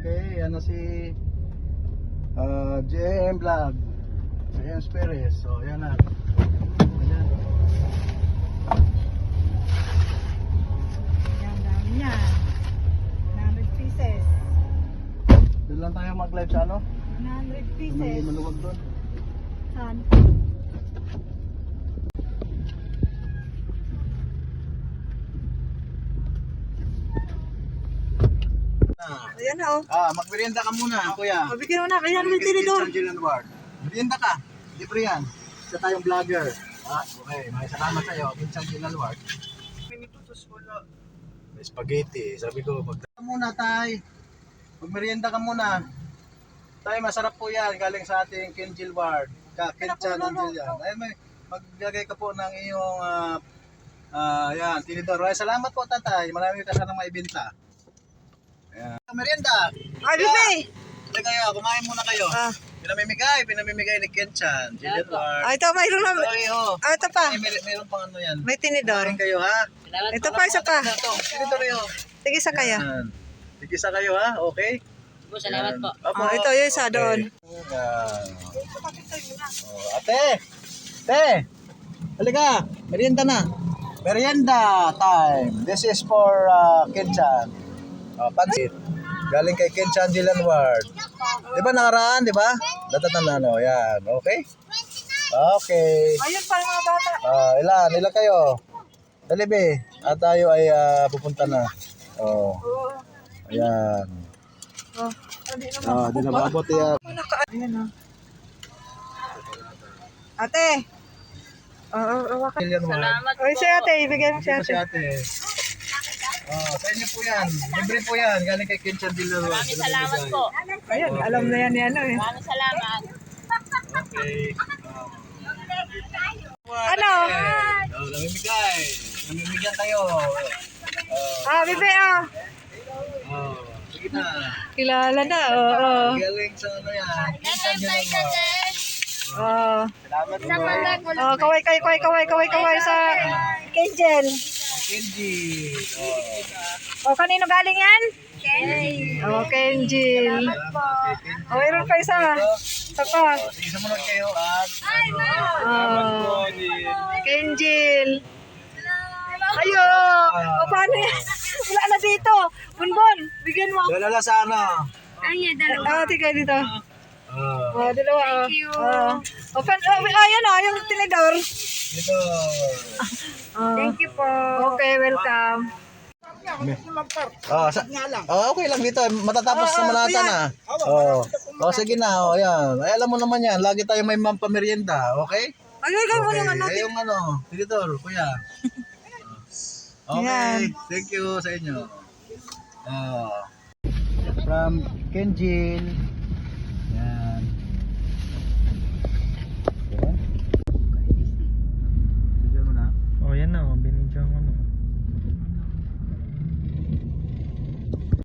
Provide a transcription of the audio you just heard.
Okay, ano si JM Vlog, JM Perez. So yan na. Ayan. Yan, dami yan. 100 pieces. Doon lang tayo mag-live sa ano? 100 May pieces. maluwag doon. Saan? Ayan na oh. Magmerienda ka muna, kuya. Mabigyan mo na. Ayan, may tinidor. Merienda ka. Libre yan. Isa tayong vlogger. Okay. Maraming salamat sa'yo. Vincent Gilal Ward. May spaghetti. Sabi ko, magdala muna, tay. Magmerienda ka muna. Tay, masarap po yan. Galing sa ating Kinjil Ward. Kinchan Angel yan. Ay, maglagay ka po ng iyong yan, tinidor. Salamat po, tatay. Marami ka sanang maibenta. Ayan. Merienda. Ay, Bibi! Hindi kayo, kumain muna kayo. Pinamimigay ni Kinchan. Ay, ito, mayroon na. Ah, ito pa. Mayroon pang ano yan. May tinidor. Kumain kayo, ha? Ito pa, isa pa. Tinidor yun. Sige, isa kaya. Tigisa kayo, ha? Okay? Salamat po. Oh, ito, yung isa doon. Yan. Ate! Ate! Halika! Merienda na. Merienda time. This is for Kinchan. Pansit. Galing kay Kinchan Dylan Ward. Di ba nakaraan, di ba? Datatanda, no? Yan. Okay? Okay. Ayun pa, mga bata. Ilan kayo? Dali, be. At tayo ay pupunta na. Ayan. Di na maabot yan. Ayan oh. Ate. Wakan. Salamat po. Oy, si ate, ibigay mo si Si ate. ate. Sa inyo po yan. Libre po yan. Galing kay Kinchan Dylan Ward. Maraming salamat po. Ayun, alam na yan yan eh. Maraming salamat. Okay. Ano? Namimigay. Namimigyan kayo. Bibi oh. Sige na. Kilala na, oo. Galing sa ano yan. Kinchan Dylan Ward. Salamat po. Kaway sa Kenjel. Kenji. Kanino galing yan? Kenjil. Mayroon pa isa. Ito pa. Sige, sumunod kayo at Kenjil. Ayo. Paano yan? Wala na dito. Bunbon, bigyan mo. Dalala sa ano? Tika dito. Dalawa. Thank you. Ayan o, yung tinidor. Dito. Thank you po. Okay, welcome. Okay lang dito. Matatapos sa Manhattan na. Sige na. Ayan. Ay, alam mo naman yan. Lagi tayo may pamerienda. Okay? Yung ano. Editor, kuya. Okay. Thank you sa inyo. From Kenjil.